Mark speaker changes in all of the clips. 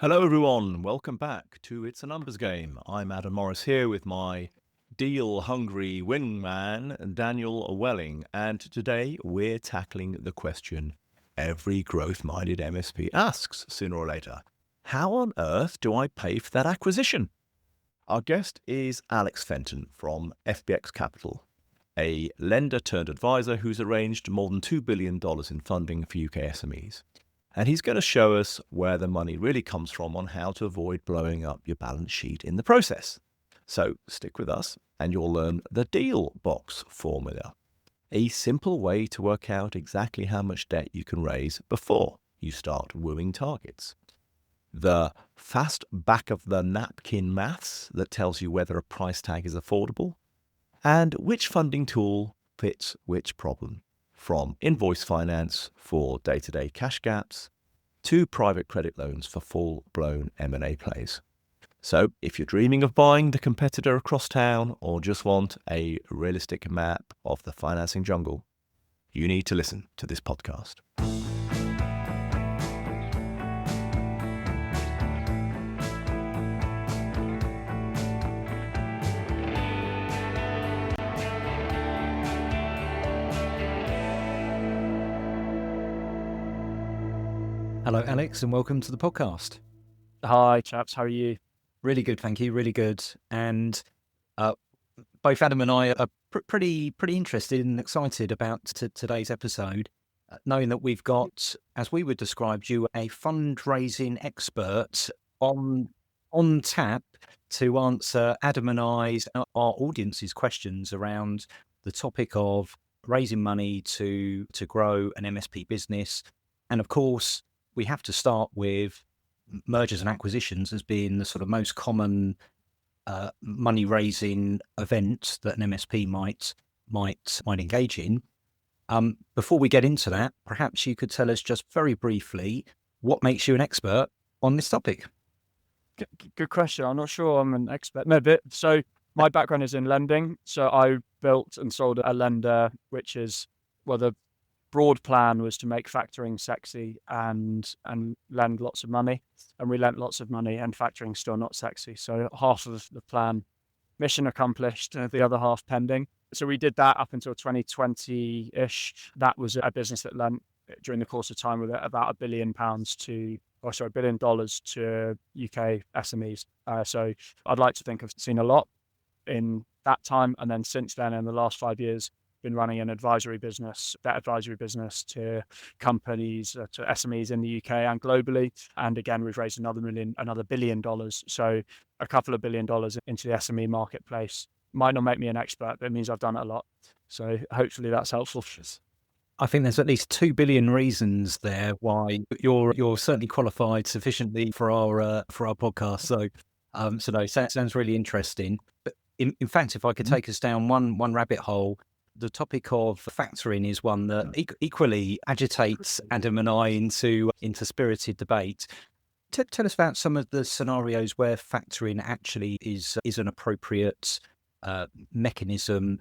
Speaker 1: Hello, everyone. Welcome back to It's a Numbers Game. I'm Adam Morris here with my deal-hungry wingman, Daniel Welling, and today we're tackling the question every growth-minded MSP asks sooner or later. How on earth do I pay for that acquisition? Our guest is Alex Fenton from FBX Capital, a lender-turned-advisor who's arranged more than $2 billion in funding for UK SMEs. And he's going to show us where the money really comes from on how to avoid blowing up your balance sheet in the process. So stick with us and you'll learn the deal box formula, a simple way to work out exactly how much debt you can raise before you start wooing targets. The fast back of the napkin maths that tells you whether a price tag is affordable and which funding tool fits which problem. From invoice finance for day-to-day cash gaps to private credit loans for full-blown M&A plays. So if you're dreaming of buying the competitor across town or just want a realistic map of the financing jungle, you need to listen to this podcast.
Speaker 2: Hello, Alex, and welcome to the podcast.
Speaker 3: Hi, chaps. How are you?
Speaker 2: Really good, thank you. Really good. And both Adam and I are pretty interested and excited about today's episode, knowing that we've got, as we would describe you, a fundraising expert on tap to answer Adam and I's, our audience's questions around the topic of raising money to grow an MSP business. And of course, we have to start with mergers and acquisitions as being the sort of most common money raising event that an MSP might engage in. Before we get into that, perhaps you could tell us just very briefly what makes you an expert on this topic.
Speaker 3: Good question. I'm not sure I'm an expert. No, but so my background is in lending. So I built and sold a lender, which is, well, the broad plan was to make factoring sexy and lend lots of money, and we lent lots of money, and factoring still not sexy. So half of the plan, mission accomplished, the other half pending. So we did that up until 2020-ish. That was a business that lent during the course of time with about £1 billion to UK SMEs. So I'd like to think I've seen a lot in that time, and then since then, in the last 5 years, been running an advisory business, debt advisory business to companies, to SMEs in the UK and globally. And again, we've raised another $1 billion. So a couple of $1 billion into the SME marketplace. Might not make me an expert, but it means I've done it a lot. So hopefully that's helpful.
Speaker 2: I think there's at least 2 billion reasons there why you're certainly qualified sufficiently for our podcast. So no, sounds really interesting. But in fact, if I could take us down one rabbit hole, the topic of factoring is one that equally agitates Adam and I into spirited debate. Tell us about some of the scenarios where factoring actually is an appropriate mechanism.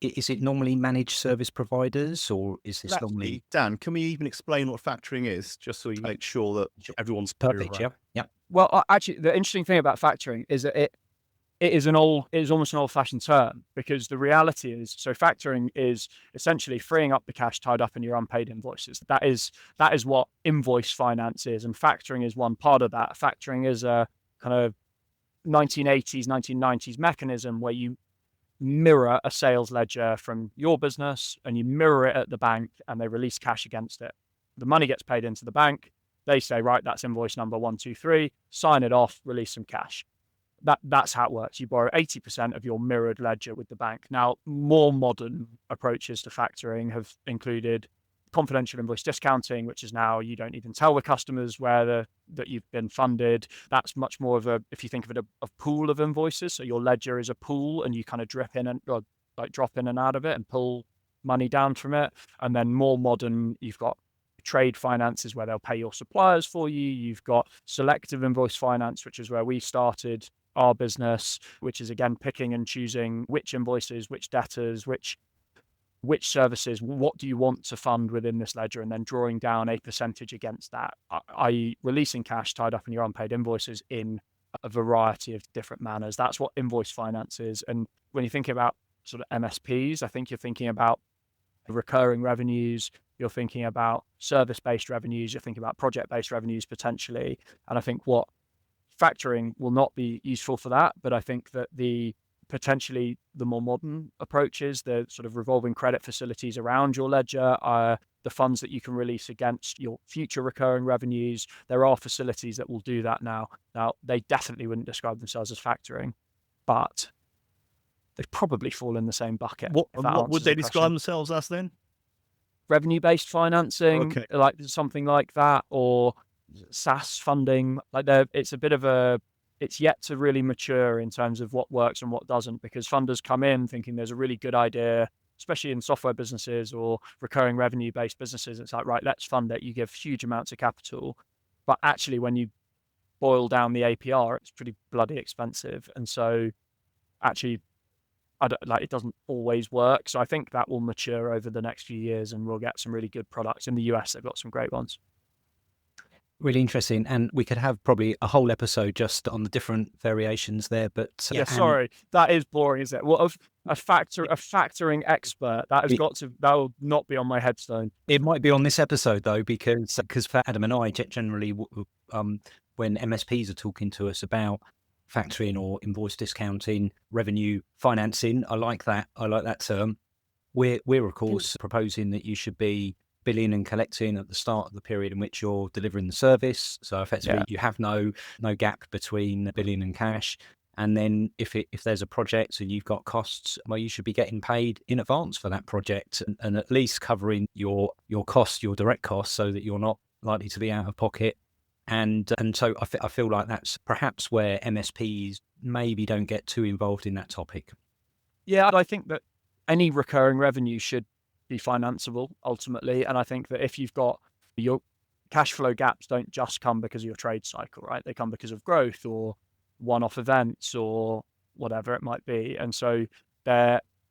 Speaker 2: Is it normally managed service providers, or is this normally...
Speaker 1: Dan, can we even explain what factoring is, just so we make sure that everyone's
Speaker 2: perfect? Yeah.
Speaker 3: Well, actually, the interesting thing about factoring is that it is almost an old-fashioned term, because the reality is, so factoring is essentially freeing up the cash tied up in your unpaid invoices. That is what invoice finance is, and factoring is one part of that. Factoring is a kind of 1980s, 1990s mechanism where you mirror a sales ledger from your business and you mirror it at the bank, and they release cash against it. The money gets paid into the bank. They say, right, that's invoice number 123, sign it off, release some cash. That's how it works. You borrow 80% of your mirrored ledger with the bank. Now, more modern approaches to factoring have included confidential invoice discounting, which is now you don't even tell the customers that you've been funded. That's much more of if you think of it, a pool of invoices. So your ledger is a pool, and you kind of drop in and out of it and pull money down from it. And then more modern, you've got trade finances where they'll pay your suppliers for you. You've got selective invoice finance, which is where we started our business, which is again picking and choosing which invoices, which debtors, which which services, what do you want to fund within this ledger, and then drawing down a percentage against that, i.e. releasing cash tied up in your unpaid invoices in a variety of different manners. That's what invoice finance is. And when you think about sort of MSPs, I think you're thinking about recurring revenues, you're thinking about service-based revenues, you're thinking about project-based revenues potentially. And I think what factoring will not be useful for that, but I think that potentially the more modern approaches, the sort of revolving credit facilities around your ledger, are the funds that you can release against your future recurring revenues. There are facilities that will do that now. Now, they definitely wouldn't describe themselves as factoring, but they probably fall in the same bucket.
Speaker 1: What would they describe themselves as then?
Speaker 3: Revenue-based financing,
Speaker 1: Okay.
Speaker 3: like something like that, or SaaS funding. Like it's yet to really mature in terms of what works and what doesn't, because funders come in thinking there's a really good idea, especially in software businesses or recurring revenue-based businesses. It's like, right, let's fund it. You give huge amounts of capital, but actually when you boil down the APR, it's pretty bloody expensive. And so actually, it doesn't always work. So I think that will mature over the next few years and we'll get some really good products. In the US, they've got some great ones.
Speaker 2: Really interesting. And we could have probably a whole episode just on the different variations there. But
Speaker 3: sorry, that is boring, isn't it? Well, a factoring expert, that will not be on my headstone.
Speaker 2: It might be on this episode though, because for Adam and I, generally, when MSPs are talking to us about factoring or invoice discounting, revenue financing, I like that term. We're of course proposing that you should be billing and collecting at the start of the period in which you're delivering the service. So effectively, you have no gap between billing and cash. And then if there's a project and you've got costs, well, you should be getting paid in advance for that project and at least covering your costs, your direct costs, so that you're not likely to be out of pocket. And so I feel like that's perhaps where MSPs maybe don't get too involved in that topic.
Speaker 3: Yeah, I think that any recurring revenue should be financeable ultimately. And I think that if you've got your cash flow gaps, don't just come because of your trade cycle, right? They come because of growth or one-off events or whatever it might be. And so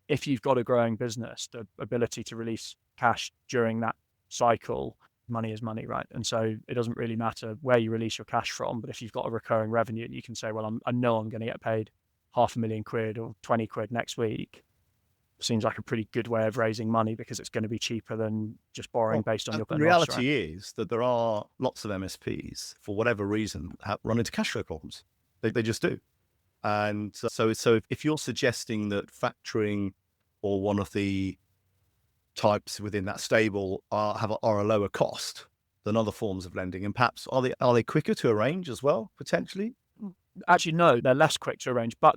Speaker 3: if you've got a growing business, the ability to release cash during that cycle, money is money, right? And so it doesn't really matter where you release your cash from, but if you've got a recurring revenue and you can say, well, I know I'm going to get paid £500,000 or 20 quid next week, seems like a pretty good way of raising money because it's going to be cheaper than just borrowing based on your
Speaker 1: The reality is that there are lots of MSPs, for whatever reason, run into cash flow problems. They just do. And so if you're suggesting that factoring or one of the types within that stable are a lower cost than other forms of lending, and perhaps are they quicker to arrange as well, potentially?
Speaker 3: Actually, no, they're less quick to arrange, but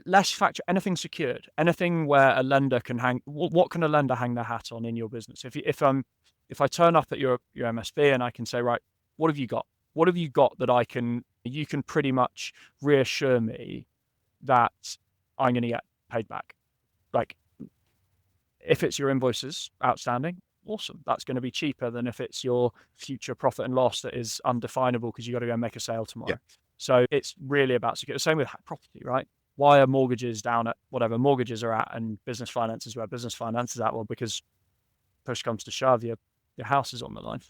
Speaker 3: less factor, anything secured, anything where a lender can hang. What can a lender hang their hat on in your business? If I turn up at your MSP and I can say, right, what have you got? What have you got that you can pretty much reassure me that I'm going to get paid back? Like, if it's your invoices outstanding, awesome. That's going to be cheaper than if it's your future profit and loss that is undefinable because you got to go and make a sale tomorrow. Yeah. So it's really about security. Same with property, right? Why are mortgages down at whatever mortgages are at and business finance is where business finance is at? Well, because push comes to shove, your house is on the line.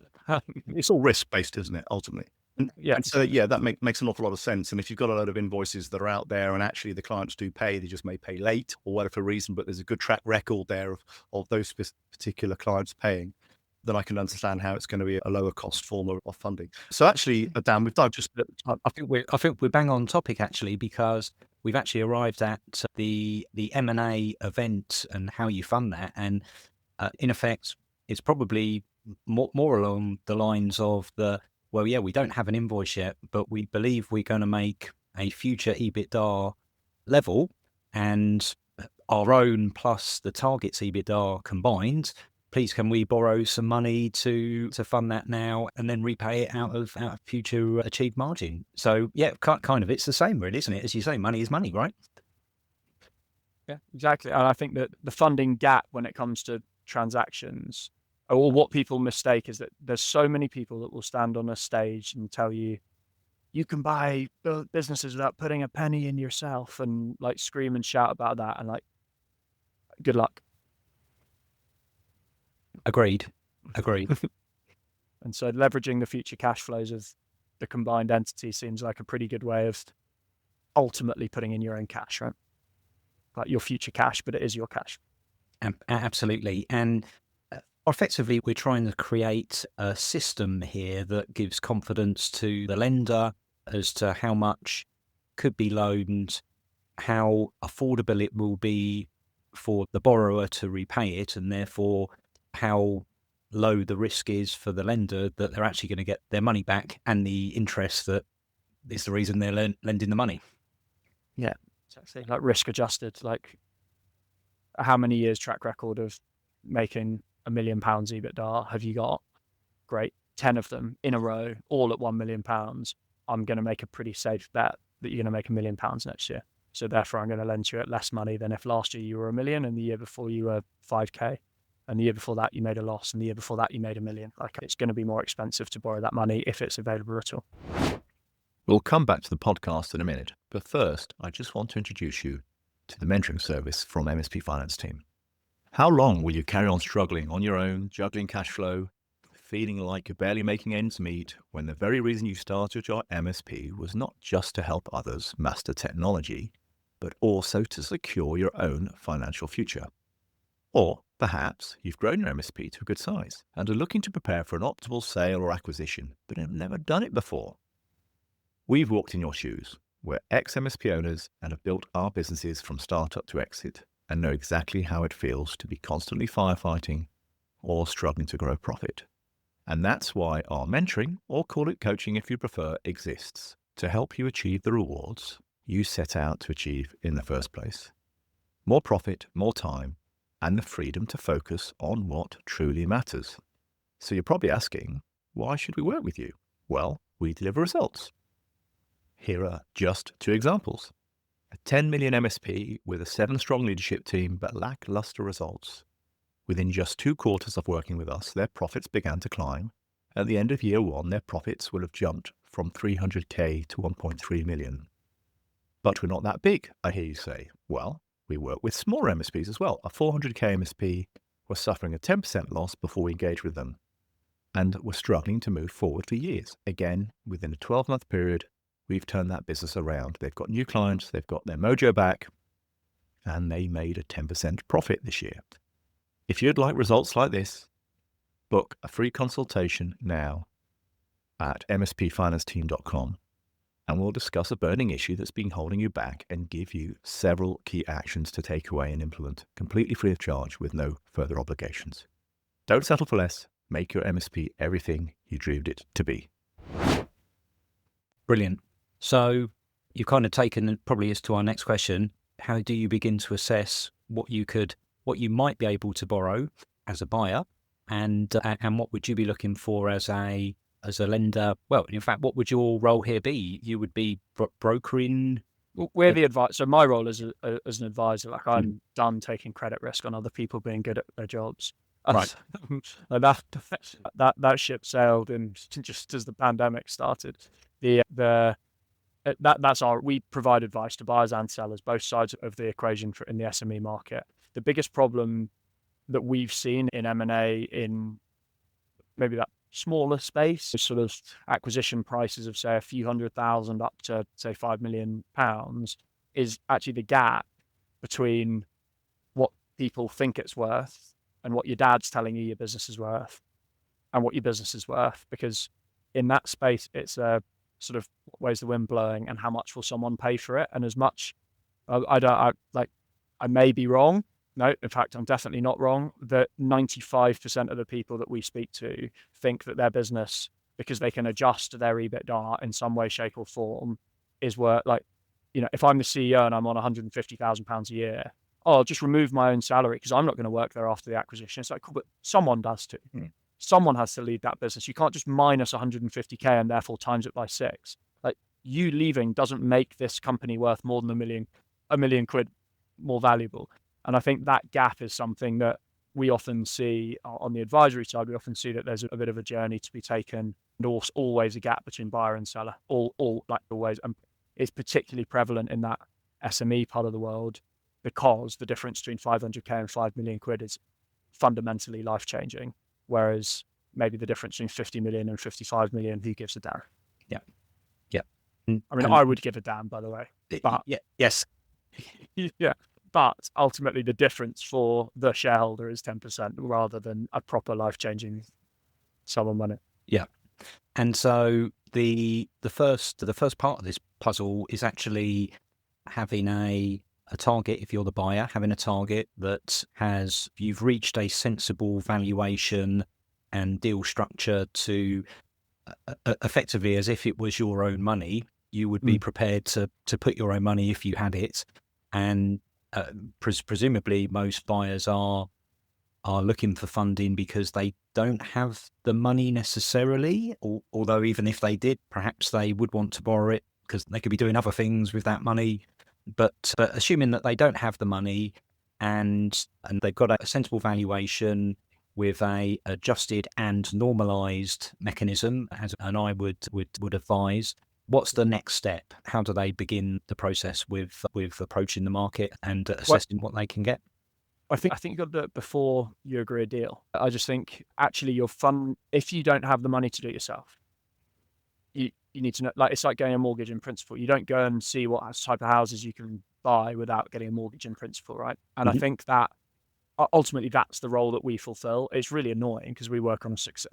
Speaker 1: It's all risk-based, isn't it, ultimately? And so that makes an awful lot of sense. And if you've got a load of invoices that are out there and actually the clients do pay, they just may pay late or whatever reason, but there's a good track record there of those particular clients paying, then I can understand how it's going to be a lower cost form of funding. So actually, Dan, we've done just.
Speaker 2: I think we're bang on topic actually, because we've actually arrived at the M&A event and how you fund that, and in effect, it's probably more along the lines of we don't have an invoice yet, but we believe we're going to make a future EBITDA level, and our own plus the target's EBITDA combined. Please, can we borrow some money to fund that now and then repay it out of future achieved margin? So yeah, kind of, it's the same, really, isn't it? As you say, money is money, right?
Speaker 3: Yeah, exactly. And I think that the funding gap when it comes to transactions, or what people mistake, is that there's so many people that will stand on a stage and tell you, you can buy businesses without putting a penny in yourself, and like scream and shout about that. And like, Good luck.
Speaker 2: Agreed.
Speaker 3: And so leveraging the future cash flows of the combined entity seems like a pretty good way of ultimately putting in your own cash, right? Like your future cash, but it is your cash.
Speaker 2: Absolutely. And effectively, we're trying to create a system here that gives confidence to the lender as to how much could be loaned, how affordable it will be for the borrower to repay it, and therefore how low the risk is for the lender that they're actually going to get their money back, and the interest that is the reason they're lending the money.
Speaker 3: Yeah, exactly. Like risk adjusted, like how many years track record of making £1 million EBITDA have you got? Great. 10 of them in a row, all at £1 million. I'm going to make a pretty safe bet that you're going to make £1 million next year. So therefore, I'm going to lend you at less money than if last year you were 1 million and the year before you were 5K. And the year before that, you made a loss. And the year before that, you made £1 million. Like it's going to be more expensive to borrow that money if it's available at all.
Speaker 1: We'll come back to the podcast in a minute, but first, I just want to introduce you to the mentoring service from MSP Finance team. How long will you carry on struggling on your own, juggling cash flow, feeling like you're barely making ends meet, when the very reason you started your MSP was not just to help others master technology, but also to secure your own financial future? Or perhaps you've grown your MSP to a good size and are looking to prepare for an optimal sale or acquisition, but have never done it before. We've walked in your shoes. We're ex-MSP owners and have built our businesses from startup to exit and know exactly how it feels to be constantly firefighting or struggling to grow profit. And that's why our mentoring, or call it coaching if you prefer, exists to help you achieve the rewards you set out to achieve in the first place. More profit, more time, and the freedom to focus on what truly matters. So you're probably asking, why should we work with you? Well, we deliver results. Here are just 2 examples. A 10 million MSP with a 7-strong leadership team, but lackluster results. Within just 2 quarters of working with us, their profits began to climb. At the end of year 1, their profits will have jumped from 300k to 1.3 million. But we're not that big, I hear you say. Well, we work with smaller MSPs as well. A 400k MSP was suffering a 10% loss before we engaged with them, and were struggling to move forward for years. Again, within a 12-month period, we've turned that business around. They've got new clients, they've got their mojo back, and they made a 10% profit this year. If you'd like results like this, book a free consultation now at mspfinanceteam.com, and we'll discuss a burning issue that's been holding you back and give you several key actions to take away and implement completely free of charge with no further obligations. Don't settle for less. Make your MSP everything you dreamed it to be.
Speaker 2: Brilliant. So you've kind of taken probably as to our next question. How do you begin to assess what you might be able to borrow as a buyer, and what would you be looking for as a lender? Well, in fact, what would your role here be? You would be brokering.
Speaker 3: We're the advisor. So my role as an advisor, like I'm done taking credit risk on other people being good at their jobs.
Speaker 2: Right.
Speaker 3: Like that ship sailed, and just as the pandemic started, we provide advice to buyers and sellers, both sides of the equation in the SME market. The biggest problem that we've seen in M&A in maybe that smaller space, sort of acquisition prices of say a few $100,000 up to say £5 million, is actually the gap between what people think it's worth and what your dad's telling you your business is worth and what your business is worth. Because in that space, it's a sort of where's the wind blowing and how much will someone pay for it? And as much, I may be wrong. No, in fact, I'm definitely not wrong, that 95% of the people that we speak to think that their business, because they can adjust their EBITDA in some way, shape or form, is worth, like, if I'm the CEO and I'm on £150,000 a year, I'll just remove my own salary because I'm not going to work there after the acquisition. It's like, cool, but someone does too. Someone has to lead that business. You can't just minus 150k and therefore times it by 6. Like, you leaving doesn't make this company worth more than a million quid more valuable. And I think that gap is something that we often see on the advisory side. We often see that there's a bit of a journey to be taken, and also always a gap between buyer and seller, always. And it's particularly prevalent in that SME part of the world. because the difference between 500k and 5 million quid is fundamentally life-changing, whereas maybe the difference between 50 million and 55 million, who gives a damn?
Speaker 2: Yeah.
Speaker 3: I mean, I would give a damn, by the way. But
Speaker 2: yes.
Speaker 3: yeah, but ultimately the difference for the shareholder is 10% rather than a proper life-changing sum of money.
Speaker 2: Yeah. And so the first part of this puzzle is actually having a target. If you're the buyer, having a target that you've reached a sensible valuation and deal structure to effectively, as if it was your own money, you would be prepared to put your own money if you had it. And presumably most buyers are looking for funding because they don't have the money necessarily, although even if they did, perhaps they would want to borrow it because they could be doing other things with that money. But assuming that they don't have the money and they've got a sensible valuation with a adjusted and normalized mechanism, and I would advise, what's the next step? How do they begin the process with approaching the market and assessing what they can get?
Speaker 3: I think you've got to do it before you agree a deal. I just think actually your fund, if you don't have the money to do it yourself, you need to know, like, it's like getting a mortgage in principle. You don't go and see what type of houses you can buy without getting a mortgage in principle, right? And I think that ultimately that's the role that we fulfill. It's really annoying because we work on a success,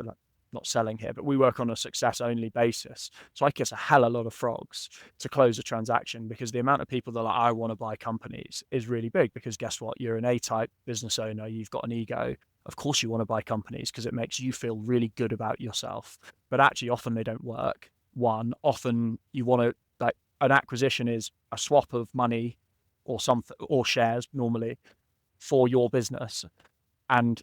Speaker 3: not selling here, but we work on a success only basis. So I kiss a hell of a lot of frogs to close a transaction because the amount of people that are like, I want to buy companies is really big, because guess what? You're an A-type business owner. You've got an ego. Of course you want to buy companies because it makes you feel really good about yourself. But actually often they don't work. Often you want to, like, an acquisition is a swap of money or something, or shares normally, for your business, and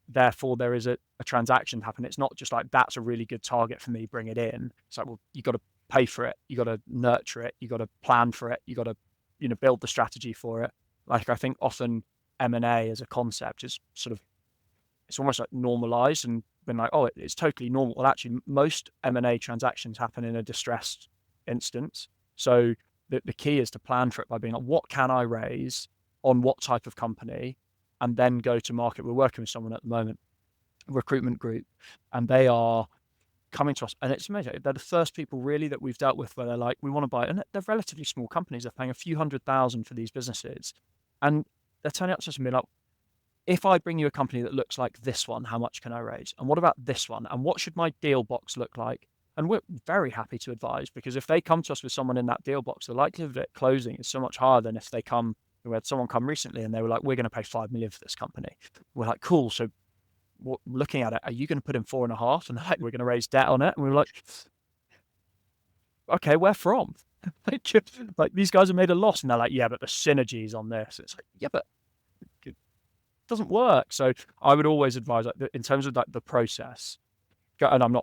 Speaker 3: therefore there is a transaction happen. It's not just like, that's a really good target for me, bring it in. It's like, well, you got to pay for it, you got to nurture it, you got to plan for it, you got to build the strategy for it. Like, I think often M&A as a concept is sort of, it's almost like normalized and been like, oh, it's totally normal. Well, actually most M&A transactions happen in a distressed instance. So the key is to plan for it by being like, what can I raise on what type of company, and then go to market. We're working with someone at the moment, a recruitment group, and they are coming to us, and it's amazing. They're the first people really that we've dealt with where they're like, we want to buy, and they're relatively small companies. They're paying a few $100,000 for these businesses, and they're turning up to us and being like, if I bring you a company that looks like this one, how much can I raise? And what about this one? And what should my deal box look like? And we're very happy to advise, because if they come to us with someone in that deal box, the likelihood of it closing is so much higher than if they come. We had someone come recently and they were like, we're going to pay 5 million for this company. We're like, cool. So looking at it, are you going to put in 4.5? And they're like, we're going to raise debt on it. And we were like, okay, where from? Like, these guys have made a loss. And they're like, yeah, but the synergies on this. It's like, yeah, but it doesn't work. So I would always advise, like, in terms of like the process, and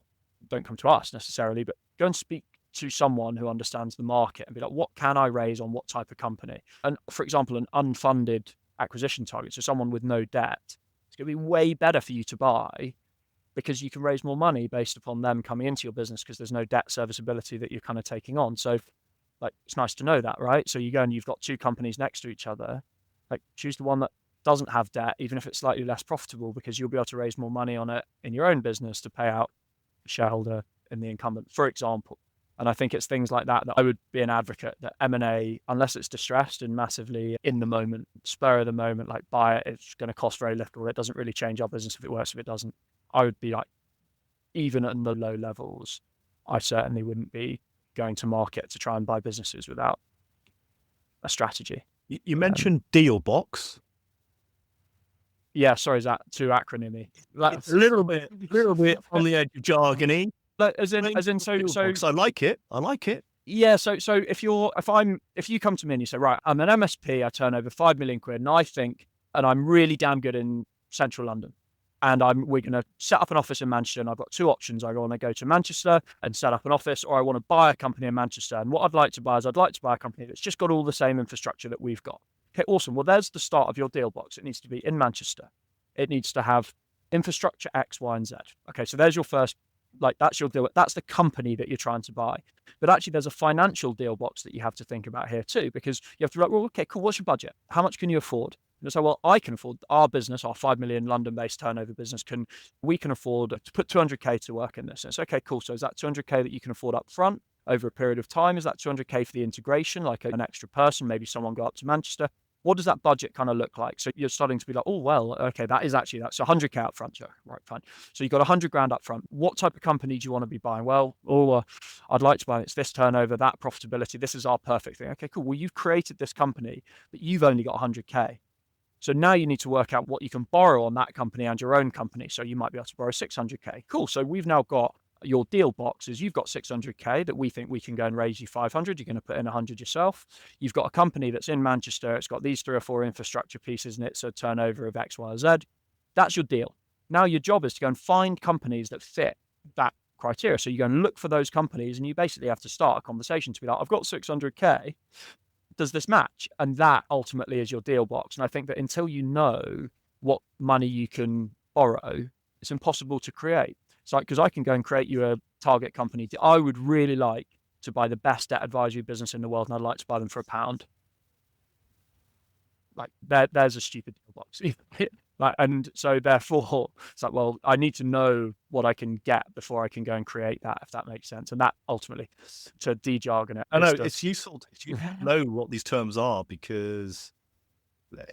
Speaker 3: don't come to us necessarily, but go and speak to someone who understands the market and be like, what can I raise on what type of company? And for example, an unfunded acquisition target, so someone with no debt, it's going to be way better for you to buy, because you can raise more money based upon them coming into your business, because there's no debt serviceability that you're kind of taking on. So, like, it's nice to know that, right? So you go and you've got two companies next to each other, like, choose the one that doesn't have debt, even if it's slightly less profitable, because you'll be able to raise more money on it in your own business to pay out the shareholder in the incumbent, for example. And I think it's things like that I would be an advocate, that M&A, unless it's distressed and massively in the moment, spur of the moment, like, buy it, it's going to cost very little. It doesn't really change our business if it works, if it doesn't. I would be like, even at the low levels, I certainly wouldn't be going to market to try and buy businesses without a strategy.
Speaker 1: You mentioned deal box.
Speaker 3: Yeah, sorry, is that too acronymy?
Speaker 1: It's a little bit on the edge of jargony.
Speaker 3: As in, so
Speaker 1: I like it.
Speaker 3: Yeah, so if you come to me and you say, right, I'm an MSP, I turn over 5 million quid, and I think, and I'm really damn good in central London, and we're going to set up an office in Manchester, and I've got two options. I want to go to Manchester and set up an office, or I want to buy a company in Manchester. And what I'd like to buy is, I'd like to buy a company that's just got all the same infrastructure that we've got. Okay, awesome. Well, there's the start of your deal box. It needs to be in Manchester. It needs to have infrastructure X, Y, and Z. Okay, so there's your first like that's your deal. That's the company that you're trying to buy. But actually, there's a financial deal box that you have to think about here too, because you have to be like, well, okay, cool. What's your budget? How much can you afford? And so, well, I can afford our business, our 5 million London-based turnover business. We can afford to put 200k to work in this. And it's okay, cool. So is that 200k that you can afford up front over a period of time? Is that 200k for the integration, like an extra person, maybe someone go up to Manchester? What does that budget kind of look like? So you're starting to be like, oh, well, okay, that's 100k up front. Sure. Right, fine. So you've got 100 grand up front. What type of company do you want to be buying? Well, I'd like to buy it's this turnover, that profitability. This is our perfect thing. Okay, cool. Well, you've created this company, but you've only got 100k. So now you need to work out what you can borrow on that company and your own company. So you might be able to borrow 600k. Cool. So we've now got your deal boxes. You've got 600k that we think we can go and raise you 500. You're going to put in 100 yourself. You've got a company that's in Manchester. It's got these 3 or 4 infrastructure pieces and it's a turnover of X, Y, or Z. That's your deal. Now your job is to go and find companies that fit that criteria. So you go and look for those companies and you basically have to start a conversation to be like, I've got 600k. Does this match? And that ultimately is your deal box. And I think that until you know what money you can borrow, it's impossible to create. It's like, because I can go and create you a target company. I would really like to buy the best debt advisory business in the world, and I'd like to buy them for £1. Like there's a stupid deal box. Like, and so therefore it's like, well, I need to know what I can get before I can go and create that, if that makes sense. And that ultimately, to de-jargon it.
Speaker 1: I know it's useful to know what these terms are, because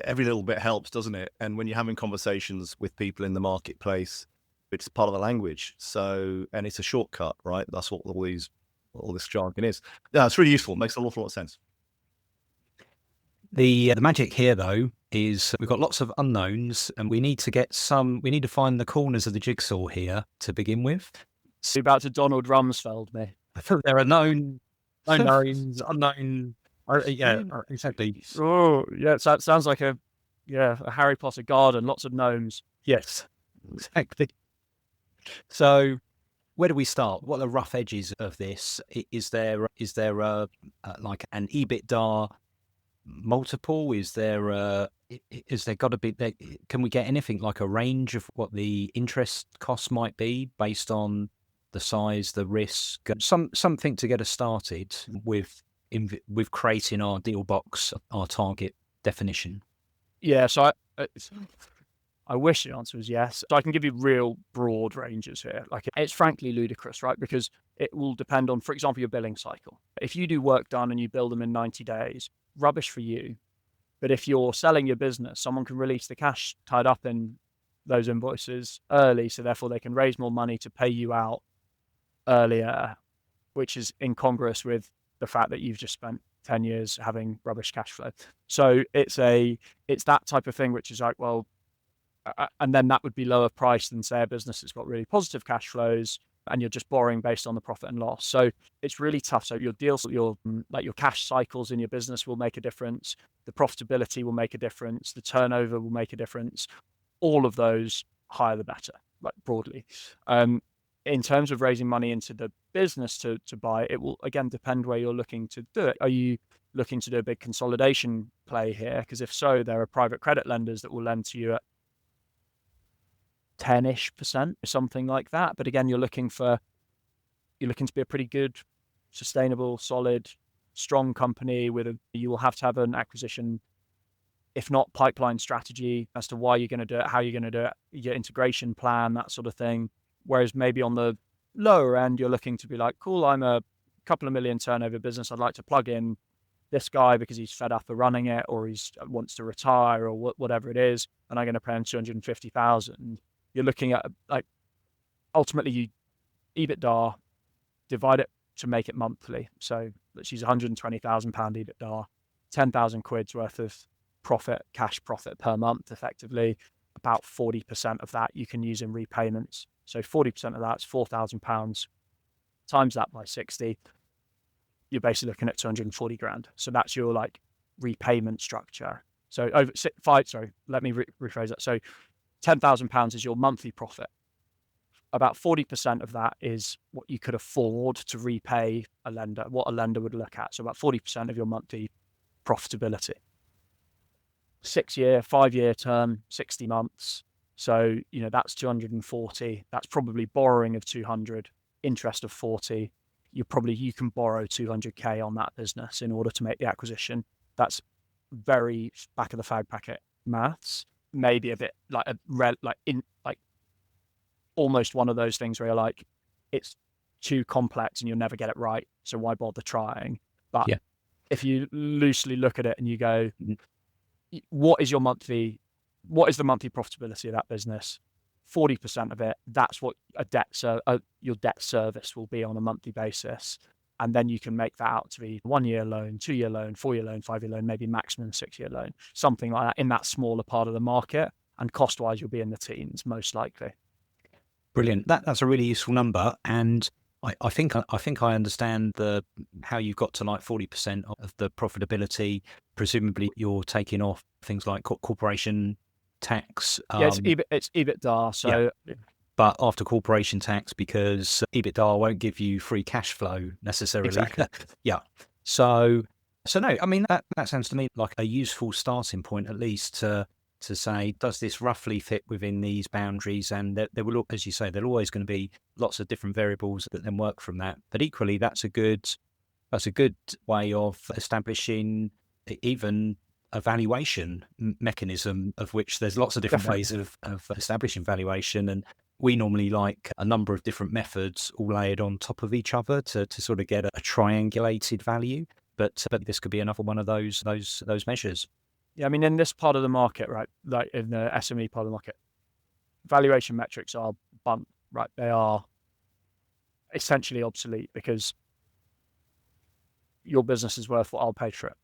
Speaker 1: every little bit helps, doesn't it? And when you're having conversations with people in the marketplace, it's part of the language. So, and it's a shortcut, right? That's what all this jargon is. Yeah, it's really useful. It makes a lot of sense.
Speaker 2: The magic here, though, is we've got lots of unknowns, and we need to find the corners of the jigsaw here to begin with.
Speaker 3: So you're about to Donald Rumsfeld me.
Speaker 2: There are known unknowns, unknown. Yeah, exactly.
Speaker 3: Oh, yeah. So it sounds like a Harry Potter garden, lots of gnomes.
Speaker 2: Yes, exactly. So, where do we start? What are the rough edges of this? Is there like an EBITDA multiple? Is there got to be? Can we get anything like a range of what the interest costs might be based on the size, the risk, something to get us started with creating our deal box, our target definition?
Speaker 3: Yeah. So I wish the answer was yes. So I can give you real broad ranges here. Like it's frankly ludicrous, right? Because it will depend on, for example, your billing cycle. If you do work done and you bill them in 90 days, rubbish for you. But if you're selling your business, someone can release the cash tied up in those invoices early. So therefore they can raise more money to pay you out earlier, which is incongruous with the fact that you've just spent 10 years having rubbish cash flow. So it's that type of thing, which is like, well, and then that would be lower price than, say, a business that's got really positive cash flows and you're just borrowing based on the profit and loss. So it's really tough. So your deals, your cash cycles in your business will make a difference. The profitability will make a difference. The turnover will make a difference. All of those, higher the better, like broadly. In terms of raising money into the business to buy, it will again depend where you're looking to do it. Are you looking to do a big consolidation play here? Because if so, there are private credit lenders that will lend to you at 10-ish%, something like that. But again, you're looking to be a pretty good, sustainable, solid, strong company you will have to have an acquisition, if not pipeline strategy as to why you're going to do it, how you're going to do it, your integration plan, that sort of thing. Whereas maybe on the lower end, you're looking to be like, cool, I'm a couple of million turnover business. I'd like to plug in this guy because he's fed up of running it, or he wants to retire, or whatever it is, and I'm going to pay him 250,000. You're looking at like ultimately you EBITDA, divide it to make it monthly. So she's £120,000 EBITDA, 10,000 quid's worth of cash profit per month, effectively. About 40% of that you can use in repayments. So 40% of that's £4,000. Times that by 60, you're basically looking at 240 grand. So that's your like repayment structure. So let me rephrase that. So £10,000 is your monthly profit. About 40% of that is what you could afford to repay a lender, what a lender would look at. So about 40% of your monthly profitability. 6-year, 5-year term, 60 months. So, that's 240. That's probably borrowing of 200, interest of 40. You can borrow 200K on that business in order to make the acquisition. That's very back of the fag packet maths. Maybe a bit like almost one of those things where you're like, it's too complex and you'll never get it right, so why bother trying? But
Speaker 2: Yeah.
Speaker 3: if you loosely look at it and you go, what is the monthly profitability of that business? 40% of it, that's what your debt service will be on a monthly basis. And then you can make that out to be 1 year loan, 2 year loan, 4 year loan, 5 year loan, maybe maximum 6 year loan, something like that in that smaller part of the market. And cost wise, you'll be in the teens, most likely.
Speaker 2: Brilliant. That's a really useful number. And I think I understand how you've got to like 40% of the profitability. Presumably you're taking off things like corporation tax.
Speaker 3: It's EBITDA. So
Speaker 2: but after corporation tax, because EBITDA won't give you free cash flow necessarily.
Speaker 3: Exactly.
Speaker 2: Yeah. So no, I mean, that sounds to me like a useful starting point, at least to say, does this roughly fit within these boundaries? And there will, as you say, there are always going to be lots of different variables that then work from that. But equally, that's a good way of establishing even a valuation mechanism, of which there's lots of different ways of establishing valuation. And we normally like a number of different methods all layered on top of each other to sort of get a triangulated value. But this could be another one of those measures.
Speaker 3: Yeah, I mean, in this part of the market, right, like in the SME part of the market, valuation metrics are blunt, right? They are essentially obsolete because your business is worth what I'll pay for it.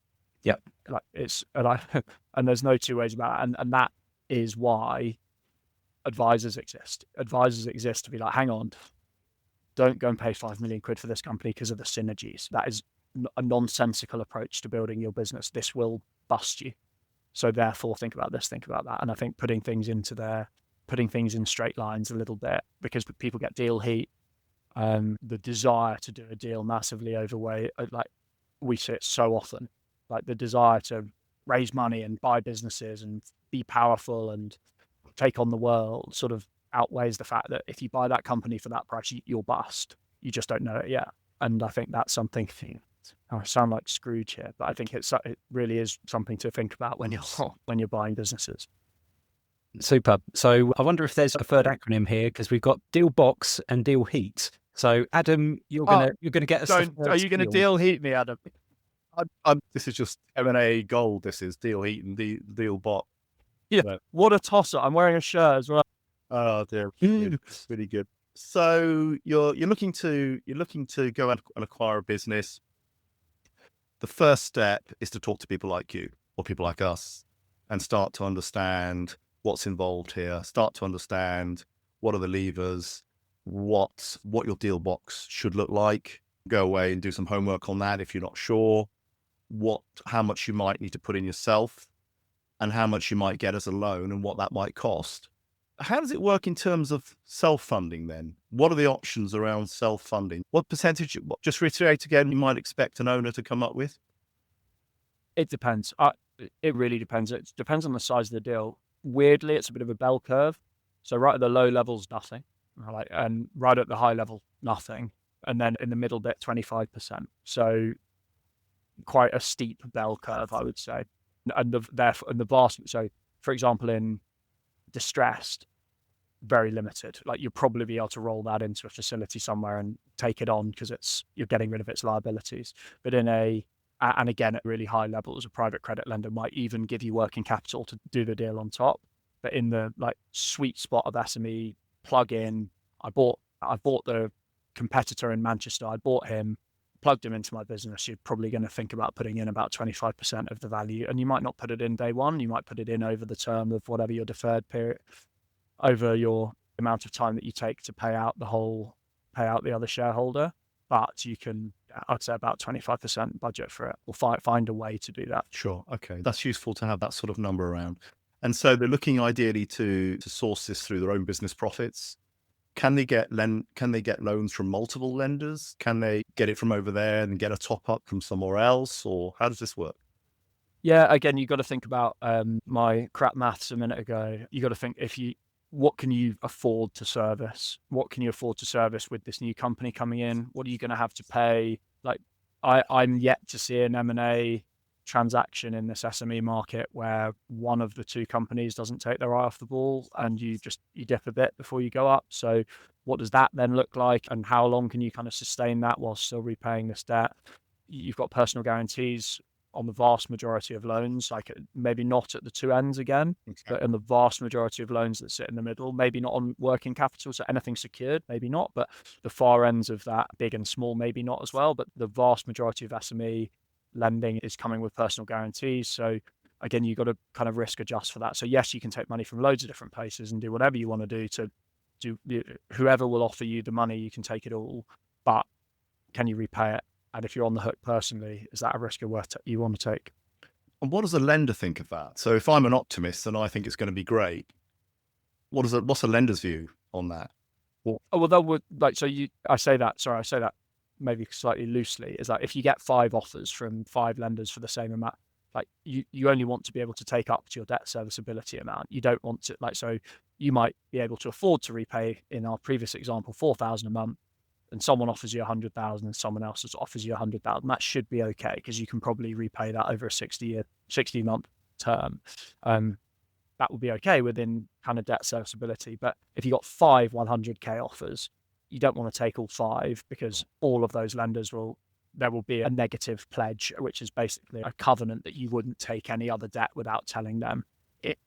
Speaker 2: Yeah,
Speaker 3: like and there's no two ways about it, and that is why advisors exist. Advisors exist to be like, hang on, don't go and pay 5 million quid for this company because of the synergies. That is a nonsensical approach to building your business. This will bust you. So therefore, think about this, think about that. And I think putting things in straight lines a little bit, because people get deal heat, the desire to do a deal massively overweight, like we see it so often, like the desire to raise money and buy businesses and be powerful and take on the world sort of outweighs the fact that if you buy that company for that price, you'll bust. You just don't know it yet. And I think that's something. I sound like Scrooge here, but I think it really is something to think about when you're buying businesses.
Speaker 2: Super. So I wonder if there's a third acronym here, because we've got deal box and deal heat. So Adam, you're gonna get us.
Speaker 3: Are you gonna deal heat me, Adam?
Speaker 1: This is just M&A gold. This is deal heat and deal bot.
Speaker 3: Yeah. So. What a tosser! I'm wearing a shirt as well.
Speaker 1: Oh, dear. It's really good. So you're looking to go and acquire a business. The first step is to talk to people like you or people like us and start to understand what's involved here, start to understand what are the levers, what your deal box should look like. Go away and do some homework on that if you're not sure, how much you might need to put in yourself and how much you might get as a loan and what that might cost. How does it work in terms of self-funding then? What are the options around self-funding? What percentage, just reiterate again, you might expect an owner to come up with?
Speaker 3: It depends. It really depends. It depends on the size of the deal. Weirdly, it's a bit of a bell curve. So right at the low levels, nothing. And right at the high level, nothing. And then in the middle bit, 25%. So quite a steep bell curve, I would say. And the vast, so for example, in distressed, very limited. Like you'll probably be able to roll that into a facility somewhere and take it on because you're getting rid of its liabilities. But and again, at really high levels, a private credit lender might even give you working capital to do the deal on top. But in the like sweet spot of SME plug-in, I bought the competitor in Manchester. I bought him, plugged him into my business. You're probably going to think about putting in about 25% of the value, and you might not put it in day one. You might put it in over the term of whatever your deferred period, over your amount of time that you take to pay out the other shareholder. But you can, I'd say, about 25% budget for it, or find a way to do that.
Speaker 1: Sure. Okay. That's useful to have that sort of number around. And so they're looking ideally to source this through their own business profits. Can they get loans from multiple lenders? Can they get it from over there and get a top up from somewhere else? Or how does this work?
Speaker 3: Yeah, again, you've got to think about my crap maths a minute ago. You got to think what can you afford to service? What can you afford to service with this new company coming in? What are you going to have to pay? Like, I'm yet to see an M&A transaction in this SME market where one of the two companies doesn't take their eye off the ball and you dip a bit before you go up. So what does that then look like, and how long can you kind of sustain that while still repaying this debt? You've got personal guarantees on the vast majority of loans, like maybe not at the two ends again, but in the vast majority of loans that sit in the middle, maybe not on working capital, so anything secured, maybe not, but the far ends of that, big and small, maybe not as well, but the vast majority of SME lending is coming with personal guarantees. So again, you've got to kind of risk adjust for that. So yes, you can take money from loads of different places and do whatever you want to do to do, whoever will offer you the money, you can take it all, but can you repay it? And if you're on the hook personally, is that a risk you want to take?
Speaker 1: And what does a lender think of that? So if I'm an optimist and I think it's going to be great, what's a lender's view on that?
Speaker 3: I say that maybe slightly loosely, is that if you get 5 offers from 5 lenders for the same amount, like you only want to be able to take up to your debt serviceability amount. You don't want to, so you might be able to afford to repay, in our previous example, 4,000 a month, and someone offers you 100,000 and someone else offers you 100,000. That should be okay, because you can probably repay that over a 60-month term. That would be okay within kind of debt serviceability. But if you got 5 100k offers, you don't want to take all 5, because all of those lenders there will be a negative pledge, which is basically a covenant that you wouldn't take any other debt without telling them it.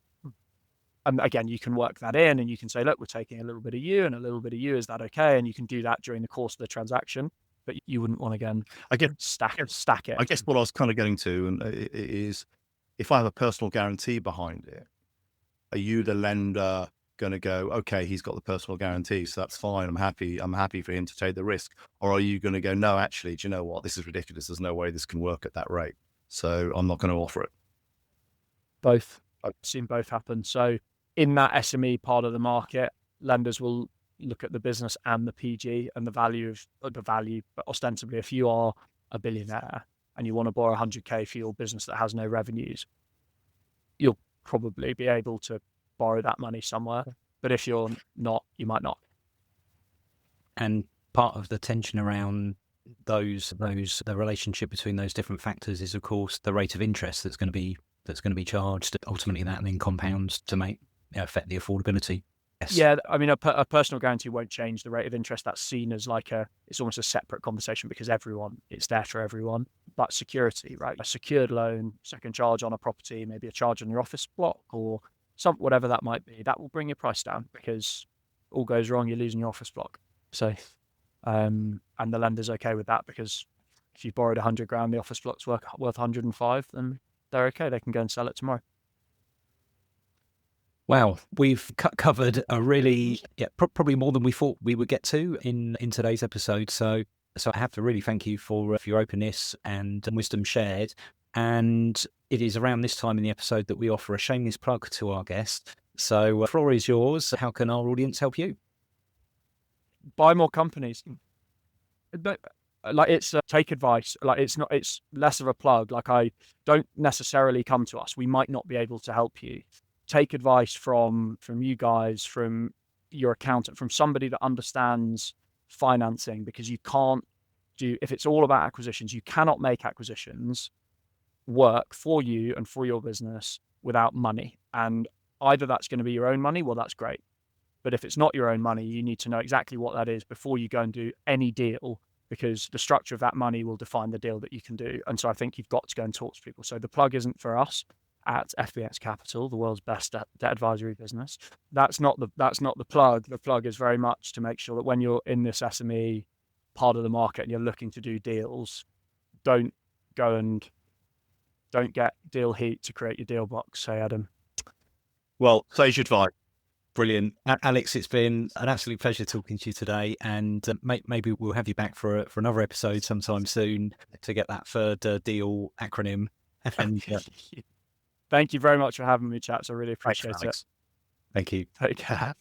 Speaker 3: And again, you can work that in and you can say, look, we're taking a little bit of you and a little bit of you. Is that okay? And you can do that during the course of the transaction, but you wouldn't want to, again, stack it.
Speaker 1: I guess what I was kind of getting to is, if I have a personal guarantee behind it, are you, the lender, going to go, okay, he's got the personal guarantee, so that's fine. I'm happy for him to take the risk. Or are you going to go, no, actually, do you know what? This is ridiculous. There's no way this can work at that rate, so I'm not going to offer it.
Speaker 3: Both. I've seen both happen. So in that SME part of the market, lenders will look at the business and the PG and the value, but ostensibly, if you are a billionaire and you want to borrow 100k for your business that has no revenues, you'll probably be able to borrow that money somewhere. But if you're not, you might not.
Speaker 2: And part of the tension around the relationship between those different factors is, of course, the rate of interest that's going to be charged. Ultimately, that then compounds to affect the affordability. Yes.
Speaker 3: Yeah, I mean, a personal guarantee won't change the rate of interest. That's seen as it's almost a separate conversation, because it's there for everyone. But security, right? A secured loan, second charge on a property, maybe a charge on your office block, or whatever that might be, that will bring your price down, because all goes wrong, you're losing your office block. So, and the lender's okay with that, because if you borrowed 100 grand, the office block's worth 105, then they're okay. They can go and sell it tomorrow.
Speaker 2: Wow, we've covered a really, probably more than we thought we would get to in today's episode. So I have to really thank you for your openness and wisdom shared. And it is around this time in the episode that we offer a shameless plug to our guest. So the floor is yours. How can our audience help you?
Speaker 3: Buy more companies. It's take advice. It's less of a plug. I don't necessarily come to us. We might not be able to help you. Take advice from you guys, from your accountant, from somebody that understands financing, because you can't if it's all about acquisitions, you cannot make acquisitions work for you and for your business without money. And either that's going to be your own money, well, that's great. But if it's not your own money, you need to know exactly what that is before you go and do any deal, because the structure of that money will define the deal that you can do. And so I think you've got to go and talk to people. So the plug isn't for us at FBX Capital, the world's best debt advisory business. That's not the plug. The plug is very much to make sure that when you're in this SME part of the market and you're looking to do deals, don't get deal heat to create your deal box. Say, Adam.
Speaker 1: Well, sage advice.
Speaker 2: Brilliant. Alex, it's been an absolute pleasure talking to you today, and maybe we'll have you back for another episode sometime soon to get that third deal acronym. And
Speaker 3: thank you very much for having me, chaps. I really appreciate it.
Speaker 2: Thank you.
Speaker 3: Take care.